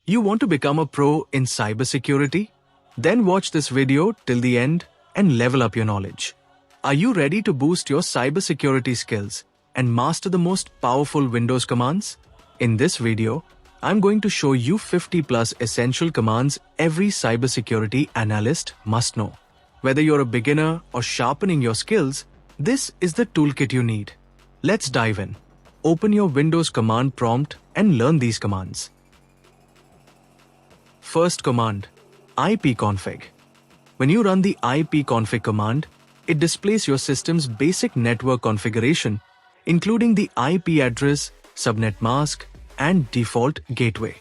You want to become a pro in cybersecurity? Then watch this video till the end and level up your knowledge. Are you ready to boost your cybersecurity skills and master the most powerful Windows commands? In this video, I'm going to show you 50 plus essential commands every cybersecurity analyst must know. Whether you're a beginner or sharpening your skills, this is the toolkit you need. Let's dive in. Open your Windows command prompt and learn these commands. First command, ipconfig. When you run the ipconfig command, it displays your system's basic network configuration, including the IP address, subnet mask, and default gateway.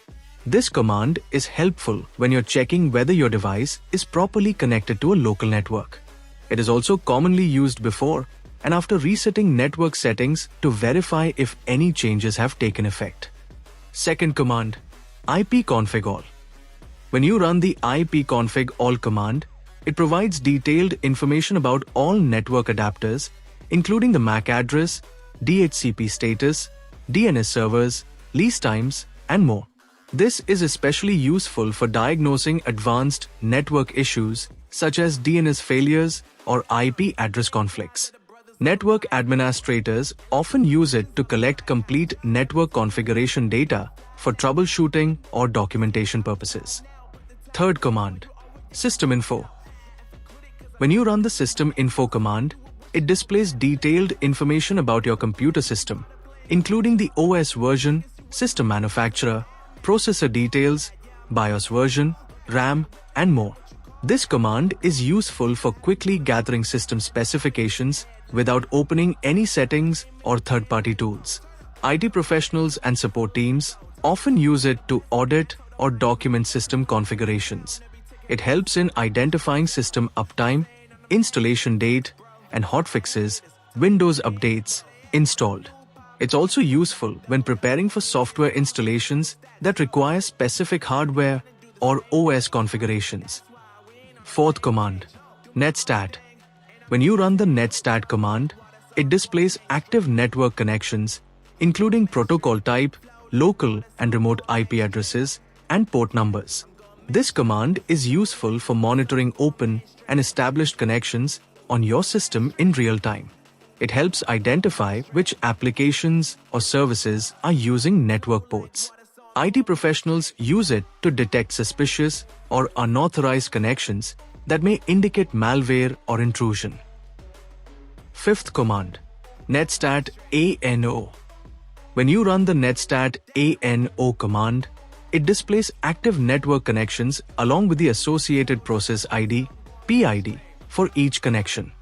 This command is helpful when you're checking whether your device is properly connected to a local network. It is also commonly used before and after resetting network settings to verify if any changes have taken effect. Second command, ipconfig all. When you run the ipconfig all command, it provides detailed information about all network adapters, including the MAC address, DHCP status, DNS servers, lease times, and more. This is especially useful for diagnosing advanced network issues such as DNS failures or IP address conflicts. Network administrators often use it to collect complete network configuration data for troubleshooting or documentation purposes. Third command, system info. When you run the system info command, it displays detailed information about your computer system, including the OS version, system manufacturer, processor details, BIOS version, RAM, and more. This command is useful for quickly gathering system specifications without opening any settings or third-party tools. IT professionals and support teams often use it to audit or document system configurations. It helps in identifying system uptime, installation date, and hotfixes, Windows updates installed. It's also useful when preparing for software installations that require specific hardware or OS configurations. Fourth command, netstat. When you run the netstat command, it displays active network connections, including protocol type, local and remote IP addresses, and port numbers. This command is useful for monitoring open and established connections on your system in real time. It helps identify which applications or services are using network ports. IT professionals use it to detect suspicious or unauthorized connections that may indicate malware or intrusion. Fifth command, netstat ANO. When you run the netstat ANO command, it displays active network connections along with the associated process ID, PID, for each connection.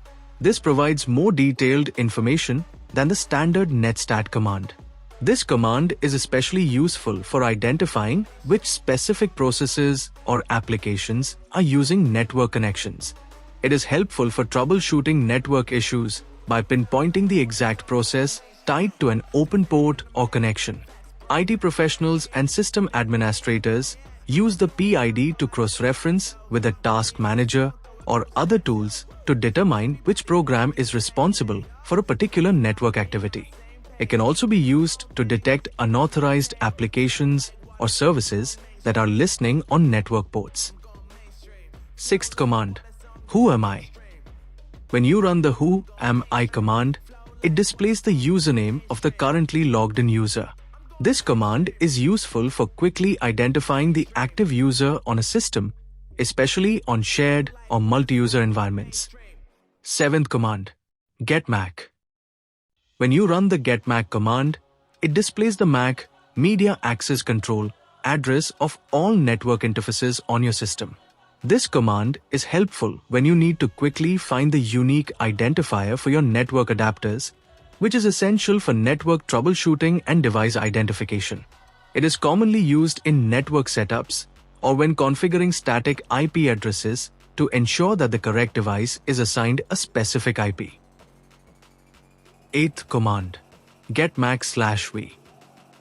This provides more detailed information than the standard netstat command. This command is especially useful for identifying which specific processes or applications are using network connections. It is helpful for troubleshooting network issues by pinpointing the exact process tied to an open port or connection. IT professionals and system administrators use the PID to cross-reference with a task manager or other tools to determine which program is responsible for a particular network activity. It can also be used to detect unauthorized applications or services that are listening on network ports. Sixth command, whoami. When you run the whoami command, it displays the username of the currently logged in user. This command is useful for quickly identifying the active user on a system, especially on shared or multi-user environments. Seventh command, getMAC. When you run the getMAC command, it displays the MAC media access control address of all network interfaces on your system. This command is helpful when you need to quickly find the unique identifier for your network adapters, which is essential for network troubleshooting and device identification. It is commonly used in network setups or when configuring static IP addresses to ensure that the correct device is assigned a specific IP. Eighth command, getMAC/v.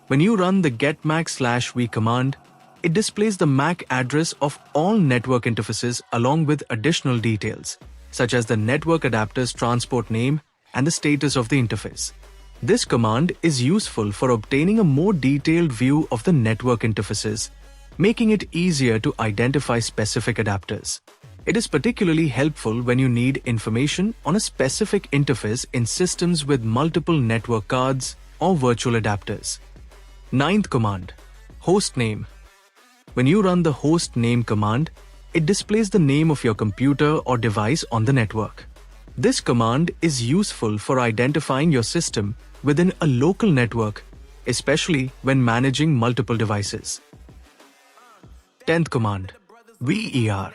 When you run the getMAC/v command, it displays the MAC address of all network interfaces along with additional details, such as the network adapter's transport name and the status of the interface. This command is useful for obtaining a more detailed view of the network interfaces, making it easier to identify specific adapters. It is particularly helpful when you need information on a specific interface in systems with multiple network cards or virtual adapters. Ninth command, host name. When you run the host name command, it displays the name of your computer or device on the network. This command is useful for identifying your system within a local network, especially when managing multiple devices. 10th command, VER.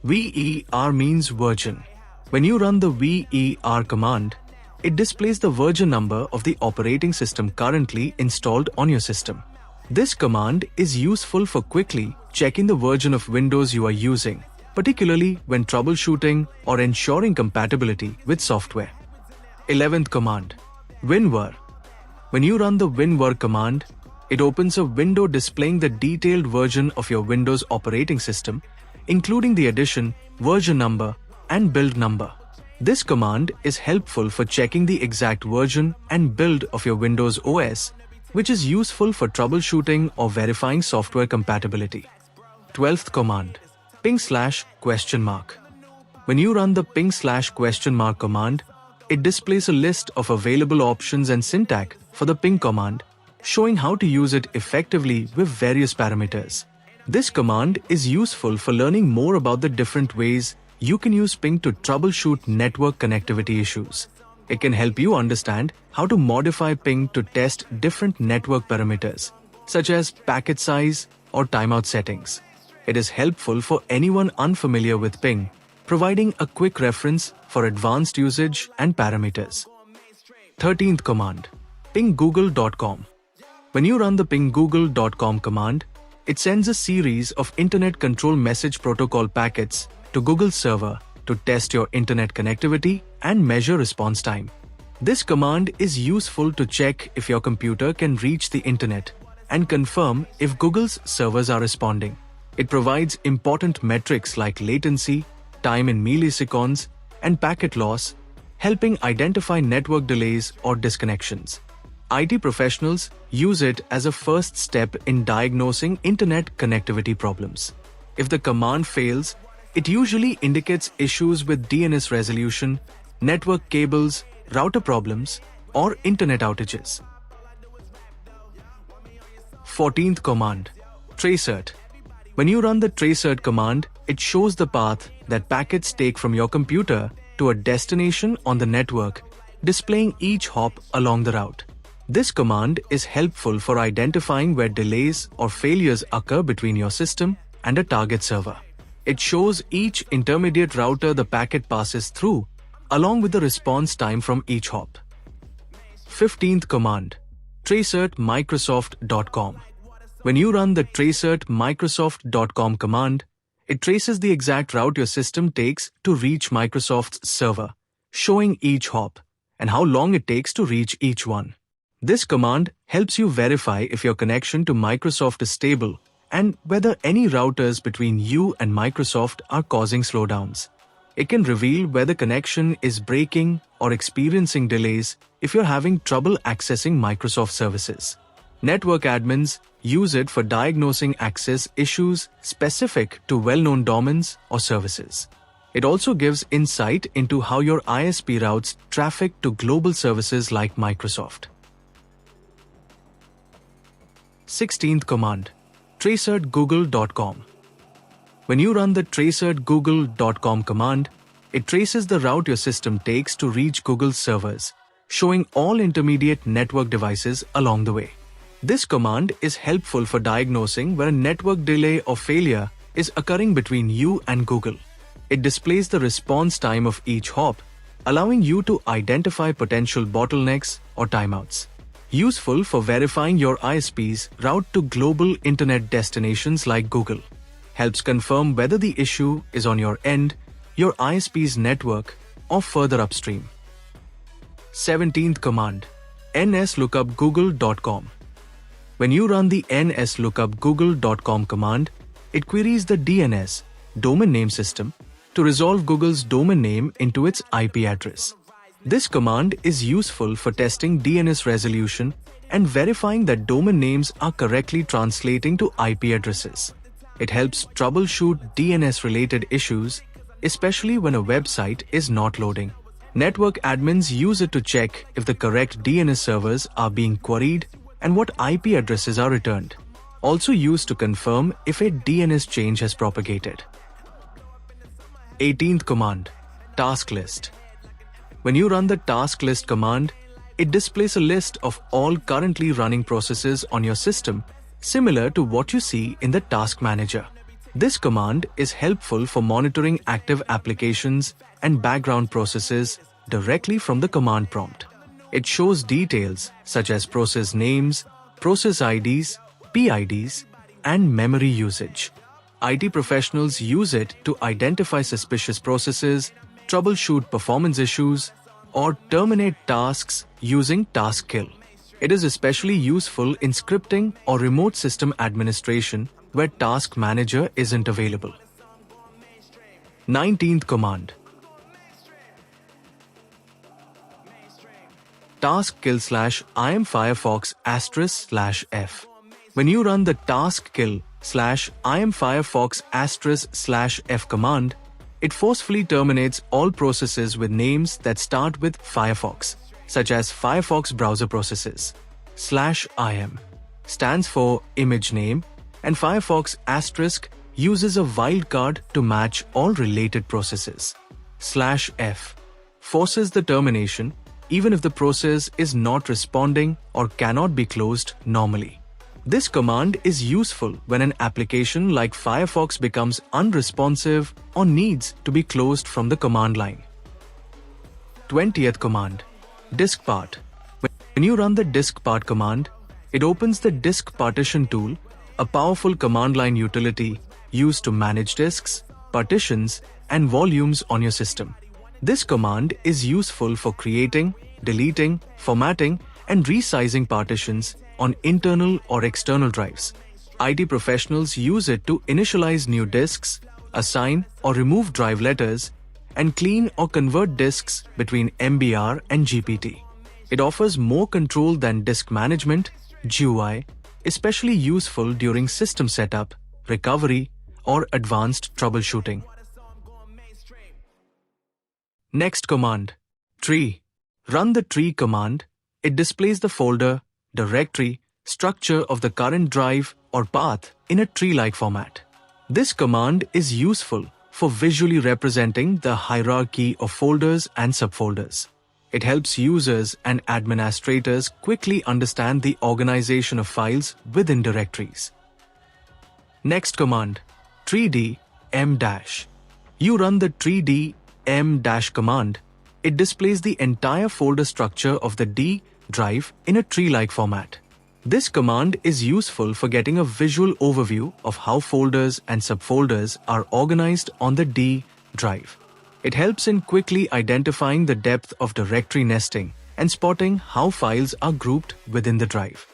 VER means version. When you run the VER command, it displays the version number of the operating system currently installed on your system. This command is useful for quickly checking the version of Windows you are using, particularly when troubleshooting or ensuring compatibility with software. 11th command, WinWer. When you run the WinWer command, it opens a window displaying the detailed version of your Windows operating system, including the edition, version number, and build number. This command is helpful for checking the exact version and build of your Windows OS, which is useful for troubleshooting or verifying software compatibility. 12th command, ping/?. When you run the ping/? command, it displays a list of available options and syntax for the ping command, showing how to use it effectively with various parameters. This command is useful for learning more about the different ways you can use ping to troubleshoot network connectivity issues. It can help you understand how to modify ping to test different network parameters, such as packet size or timeout settings. It is helpful for anyone unfamiliar with ping, providing a quick reference for advanced usage and parameters. 13th command, pinggoogle.com. When you run the pinggoogle.com command, it sends a series of Internet Control Message Protocol packets to Google's server to test your internet connectivity and measure response time. This command is useful to check if your computer can reach the internet and confirm if Google's servers are responding. It provides important metrics like latency, time in milliseconds, and packet loss, helping identify network delays or disconnections. IT professionals use it as a first step in diagnosing internet connectivity problems. If the command fails, it usually indicates issues with DNS resolution, network cables, router problems, or internet outages. 14th command, tracert. When you run the tracert command, it shows the path that packets take from your computer to a destination on the network, displaying each hop along the route. This command is helpful for identifying where delays or failures occur between your system and a target server. It shows each intermediate router the packet passes through, along with the response time from each hop. 15th command, tracertmicrosoft.com. When you run the tracertmicrosoft.com command, it traces the exact route your system takes to reach Microsoft's server, showing each hop and how long it takes to reach each one. This command helps you verify if your connection to Microsoft is stable and whether any routers between you and Microsoft are causing slowdowns. It can reveal whether connection is breaking or experiencing delays if you're having trouble accessing Microsoft services. Network admins use it for diagnosing access issues specific to well-known domains or services. It also gives insight into how your ISP routes traffic to global services like Microsoft. 16th command, tracertgoogle.com. When you run the tracertgoogle.com command, it traces the route your system takes to reach Google's servers, showing all intermediate network devices along the way. This command is helpful for diagnosing where a network delay or failure is occurring between you and Google. It displays the response time of each hop, allowing you to identify potential bottlenecks or timeouts. Useful for verifying your ISP's route to global internet destinations like Google. Helps confirm whether the issue is on your end, your ISP's network, or further upstream. 17th command, nslookup.google.com. When you run the nslookup.google.com command, it queries the DNS, domain name system, to resolve Google's domain name into its IP address. This command is useful for testing DNS resolution and verifying that domain names are correctly translating to IP addresses. It helps troubleshoot DNS-related issues, especially when a website is not loading. Network admins use it to check if the correct DNS servers are being queried and what IP addresses are returned. Also used to confirm if a DNS change has propagated. 18th command, tasklist. When you run the tasklist command, it displays a list of all currently running processes on your system, similar to what you see in the task manager. This command is helpful for monitoring active applications and background processes directly from the command prompt. It shows details such as process names, process IDs, PIDs, and memory usage. IT professionals use it to identify suspicious processes, troubleshoot performance issues, or terminate tasks using taskkill. It is especially useful in scripting or remote system administration where Task Manager isn't available. 19th command, taskkill /imfirefox*/f. When you run the taskkill /imfirefox*/f command, it forcefully terminates all processes with names that start with Firefox, such as Firefox browser processes. /im stands for image name, and Firefox * uses a wildcard to match all related processes. /f forces the termination even if the process is not responding or cannot be closed normally. This command is useful when an application like Firefox becomes unresponsive or needs to be closed from the command line. 20th command, diskpart. When you run the diskpart command, it opens the disk partition tool, a powerful command line utility used to manage disks, partitions, and volumes on your system. This command is useful for creating, deleting, formatting, and resizing partitions on internal or external drives. IT professionals use it to initialize new disks, assign or remove drive letters, and clean or convert disks between MBR and GPT. It offers more control than disk management, GUI, especially useful during system setup, recovery, or advanced troubleshooting. Next command, tree. Run the tree command. It displays the folder, directory, structure of the current drive or path in a tree-like format. This command is useful for visually representing the hierarchy of folders and subfolders. It helps users and administrators quickly understand the organization of files within directories. Next command, treed-m-. You run the treed-m- command. It displays the entire folder structure of the D drive in a tree-like format. This command is useful for getting a visual overview of how folders and subfolders are organized on the D drive. It helps in quickly identifying the depth of directory nesting and spotting how files are grouped within the drive.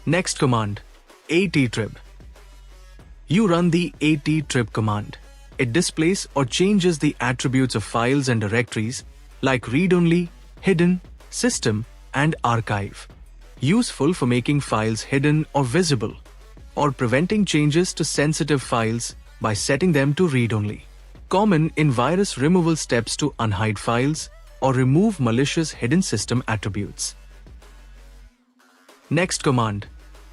Next command, attrib. You run the attrib command. It displays or changes the attributes of files and directories like read-only, hidden, system, and archive. Useful for making files hidden or visible, or preventing changes to sensitive files by setting them to read-only. Common in virus removal steps to unhide files or remove malicious hidden system attributes. Next command,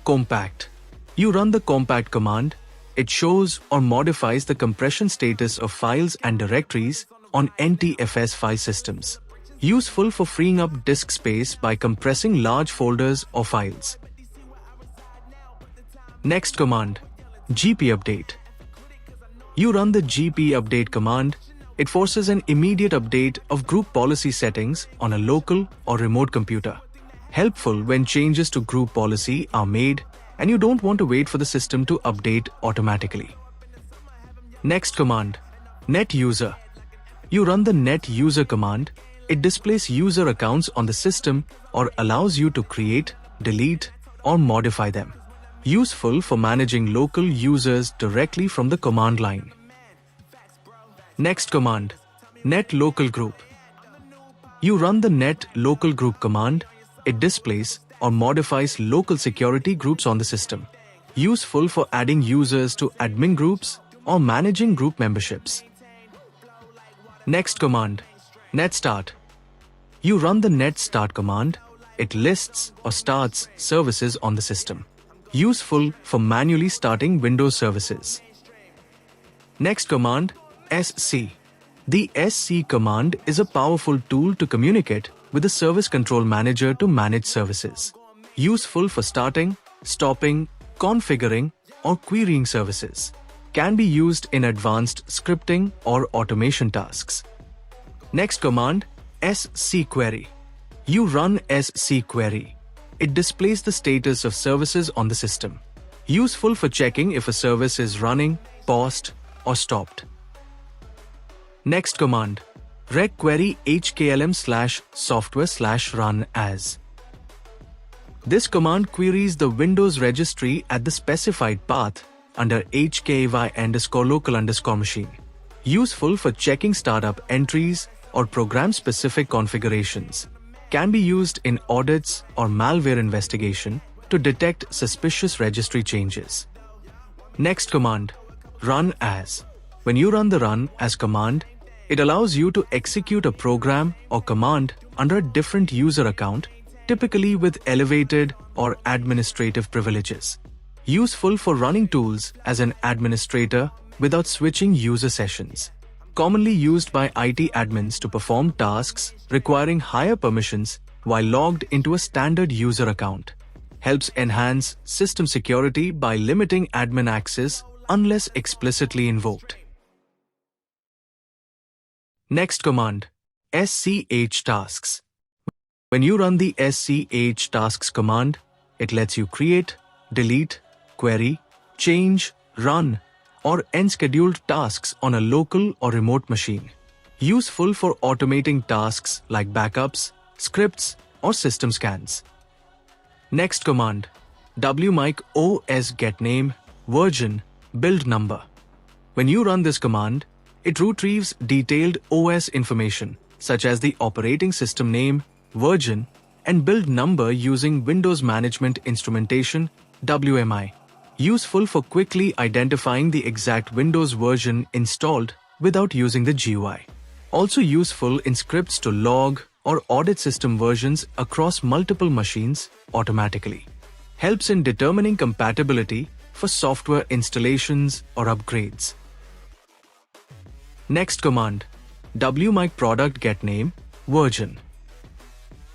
compact. You run the compact command. It shows or modifies the compression status of files and directories on NTFS file systems. Useful for freeing up disk space by compressing large folders or files. Next command, gpupdate. You run the gpupdate command. It forces an immediate update of group policy settings on a local or remote computer. Helpful when changes to group policy are made and you don't want to wait for the system to update automatically. Next command, netuser. You run the netuser command. It displays user accounts on the system or allows you to create, delete, or modify them. Useful for managing local users directly from the command line. Next command, netlocalgroup. You run the netlocalgroup command. It displays or modifies local security groups on the system. useful for adding users to admin groups or managing group memberships. Next command, netstat. You run the netstat command. It lists or starts services on the system. Useful for manually starting Windows services. Next command, sc. The sc command is a powerful tool to communicate with the Service Control Manager to manage services. Useful for starting, stopping, configuring, or querying services. Can be used in advanced scripting or automation tasks. Next command, squery. You run squery. It displays the status of services on the system. Useful for checking if a service is running, paused, or stopped. Next command, regquery hklm/software/run as. This command queries the Windows registry at the specified path under hky_local_machine. Useful for checking startup entries or program-specific configurations. Can be used in audits or malware investigation to detect suspicious registry changes. Next command, run as. When you run the run as command, it allows you to execute a program or command under a different user account, typically with elevated or administrative privileges. Useful for running tools as an administrator without switching user sessions. Commonly used by IT admins to perform tasks requiring higher permissions while logged into a standard user account. Helps enhance system security by limiting admin access unless explicitly invoked. Next command, schtasks. When you run the schtasks command, it lets you create, delete, query, change, run, or end scheduled tasks on a local or remote machine. Useful for automating tasks like backups, scripts, or system scans. Next command, wmic os getName, version, build number. When you run this command, it retrieves detailed OS information such as the operating system name, version, and build number using Windows Management Instrumentation (WMI). Useful for quickly identifying the exact Windows version installed without using the GUI. Also useful in scripts to log or audit system versions across multiple machines automatically. Helps in determining compatibility for software installations or upgrades. Next command, wmic product getName, version.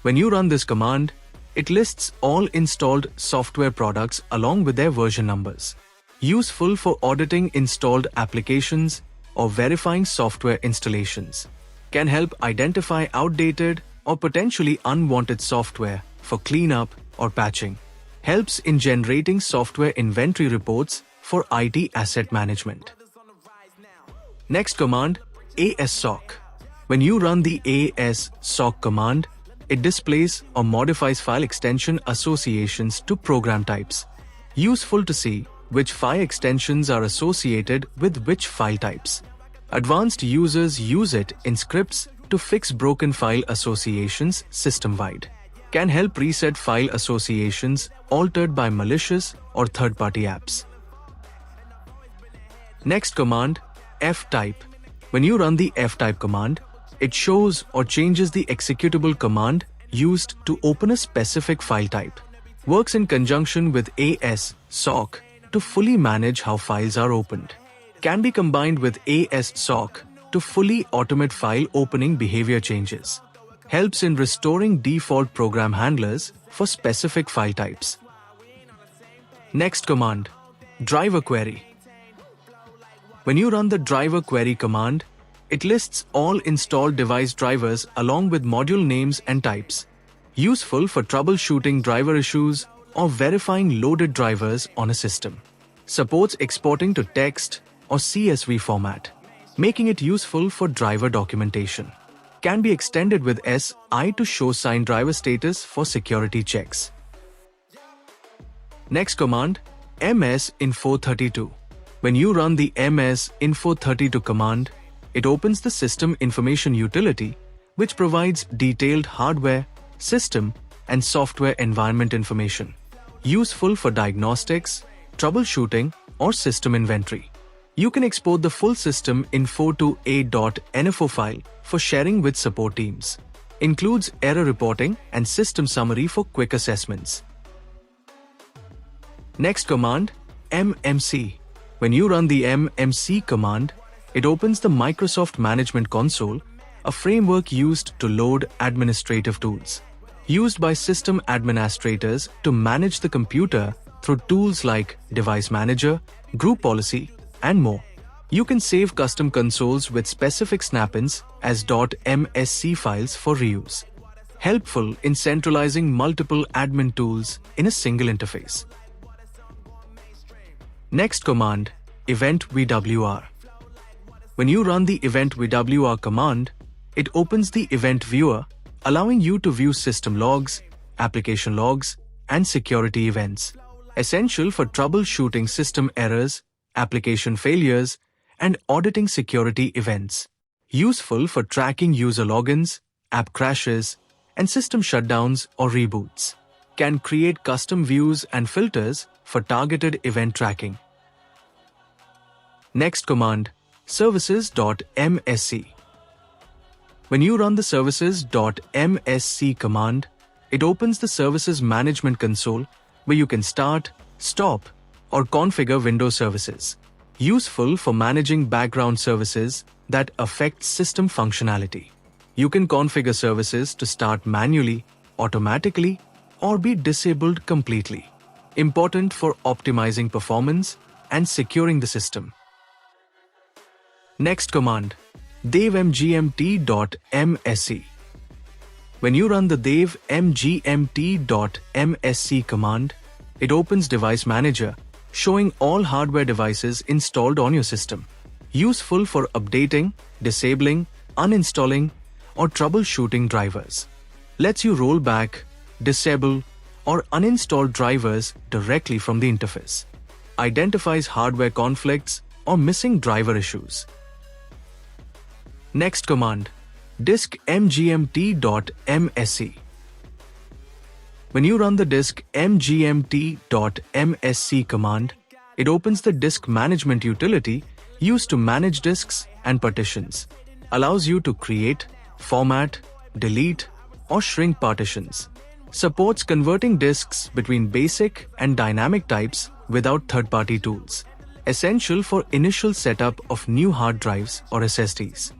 When you run this command, it lists all installed software products along with their version numbers. Useful for auditing installed applications or verifying software installations. Can help identify outdated or potentially unwanted software for cleanup or patching. Helps in generating software inventory reports for IT asset management. Next command, assoc. When you run the assoc command, it displays or modifies file extension associations to program types. Useful to see which file extensions are associated with which file types. Advanced users use it in scripts to fix broken file associations system-wide. Can help reset file associations altered by malicious or third-party apps. Next command, ftype. When you run the ftype command, it shows or changes the executable command used to open a specific file type. Works in conjunction with assoc to fully manage how files are opened. Can be combined with assoc to fully automate file opening behavior changes. Helps in restoring default program handlers for specific file types. Next command, driver query. When you run the driver query command, it lists all installed device drivers along with module names and types. Useful for troubleshooting driver issues or verifying loaded drivers on a system. Supports exporting to text or CSV format, making it useful for driver documentation. Can be extended with SI to show signed driver status for security checks. Next command, msinfo32. When you run the msinfo32 command, it opens the System Information Utility, which provides detailed hardware, system, and software environment information. Useful for diagnostics, troubleshooting, or system inventory. You can export the full system info to a.nfo file for sharing with support teams. Includes error reporting and system summary for quick assessments. Next command, mmc. When you run the mmc command, it opens the Microsoft Management Console, a framework used to load administrative tools. Used by system administrators to manage the computer through tools like Device Manager, Group Policy, and more. You can save custom consoles with specific snap-ins as .msc files for reuse. Helpful in centralizing multiple admin tools in a single interface. Next command, eventvwr. When you run the eventvwr command, it opens the event viewer, allowing you to view system logs, application logs, and security events. Essential for troubleshooting system errors, application failures, and auditing security events. Useful for tracking user logins, app crashes, and system shutdowns or reboots. Can create custom views and filters for targeted event tracking. Next command, services.msc. When you run the services.msc command, it opens the Services Management Console where you can start, stop, or configure Windows services. Useful for managing background services that affect system functionality. You can configure services to start manually, automatically, or be disabled completely. Important for optimizing performance and securing the system. Next command, devmgmt.msc. When you run the devmgmt.msc command, it opens Device Manager, showing all hardware devices installed on your system. Useful for updating, disabling, uninstalling, or troubleshooting drivers. Lets you roll back, disable, or uninstall drivers directly from the interface. Identifies hardware conflicts or missing driver issues. Next command, diskmgmt.msc. When you run the diskmgmt.msc command, it opens the disk management utility used to manage disks and partitions. Allows you to create, format, delete, or shrink partitions. Supports converting disks between basic and dynamic types without third-party tools. Essential for initial setup of new hard drives or SSDs.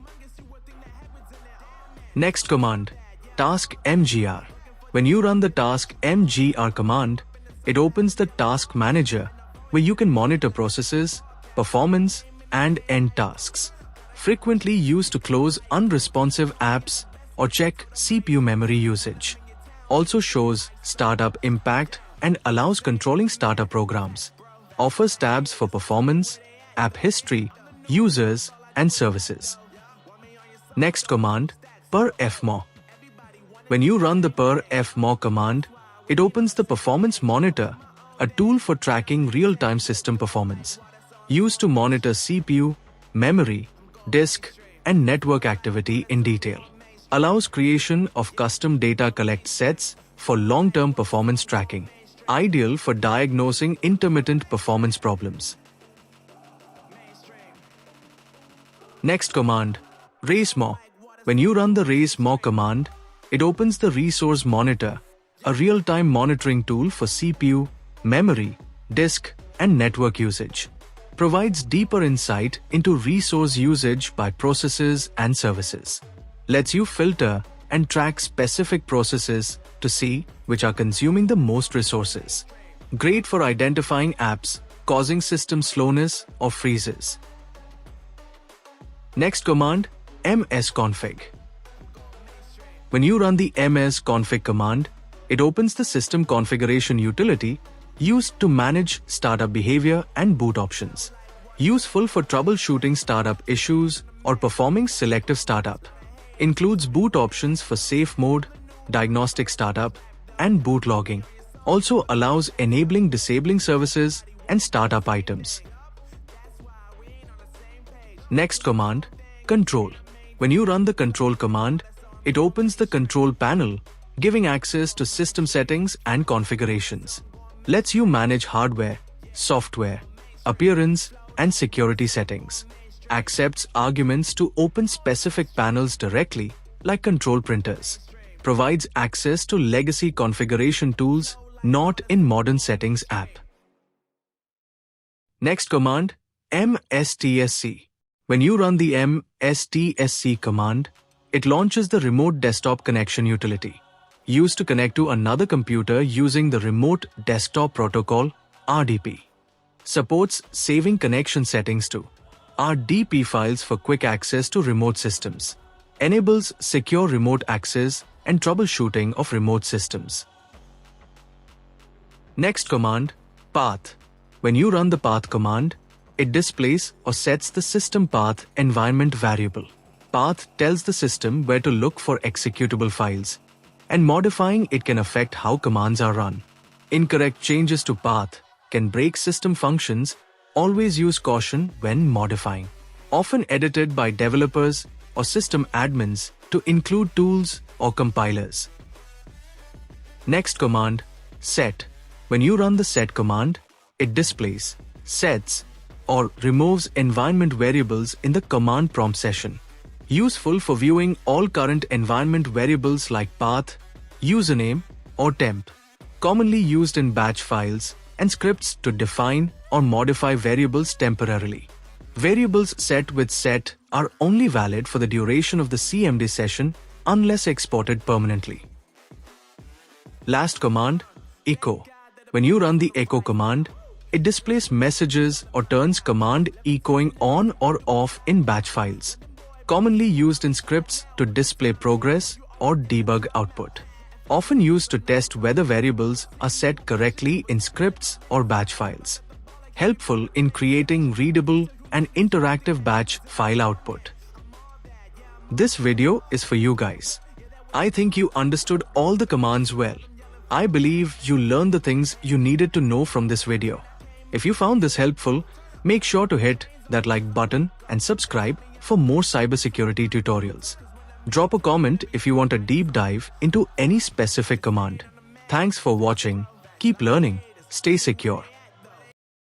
Next command, taskmgr. When you run the taskmgr command, it opens the Task Manager where you can monitor processes, performance, and end tasks. Frequently used to close unresponsive apps or check CPU memory usage. Also shows startup impact and allows controlling startup programs. Offers tabs for performance, app history, users, and services. Next command, perfmo. When you run the perfmo command, it opens the Performance Monitor, a tool for tracking real-time system performance. Used to monitor CPU, memory, disk, and network activity in detail. Allows creation of custom data collect sets for long-term performance tracking. Ideal for diagnosing intermittent performance problems. Next command, resmon. When you run the resmon command, it opens the Resource Monitor, a real-time monitoring tool for CPU, memory, disk, and network usage. Provides deeper insight into resource usage by processes and services. Lets you filter and track specific processes to see which are consuming the most resources. Great for identifying apps causing system slowness or freezes. Next command, msconfig. When you run the msconfig command, it opens the system configuration utility used to manage startup behavior and boot options. Useful for troubleshooting startup issues or performing selective startup. Includes boot options for safe mode, diagnostic startup, and boot logging. Also allows enabling disabling services and startup items. Next command, control. When you run the control command, it opens the control panel, giving access to system settings and configurations. Lets you manage hardware, software, appearance, and security settings. Accepts arguments to open specific panels directly, like control printers. Provides access to legacy configuration tools not in modern settings app. Next command, mstsc. When you run the mstsc command, it launches the remote desktop connection utility, used to connect to another computer using the remote desktop protocol RDP. Supports saving connection settings to RDP files for quick access to remote systems. Enables secure remote access and troubleshooting of remote systems. Next command, path. When you run the path command, it displays or sets the system path environment variable. Path tells the system where to look for executable files, and modifying it can affect how commands are run. Incorrect changes to path can break system functions. Always use caution when modifying. Often edited by developers or system admins to include tools or compilers. Next command, set. When you run the set command, it displays, sets, or removes environment variables in the command prompt session. Useful for viewing all current environment variables like path, username, or temp. Commonly used in batch files and scripts to define or modify variables temporarily. Variables set with set are only valid for the duration of the CMD session unless exported permanently. Last command, echo. When you run the echo command, it displays messages or turns command echoing on or off in batch files. Commonly used in scripts to display progress or debug output. Often used to test whether variables are set correctly in scripts or batch files. Helpful in creating readable and interactive batch file output. This video is for you guys. I think you understood all the commands well. I believe you learned the things you needed to know from this video. If you found this helpful, make sure to hit that like button and subscribe for more cybersecurity tutorials. Drop a comment if you want a deep dive into any specific command. Thanks for watching. Keep learning. Stay secure.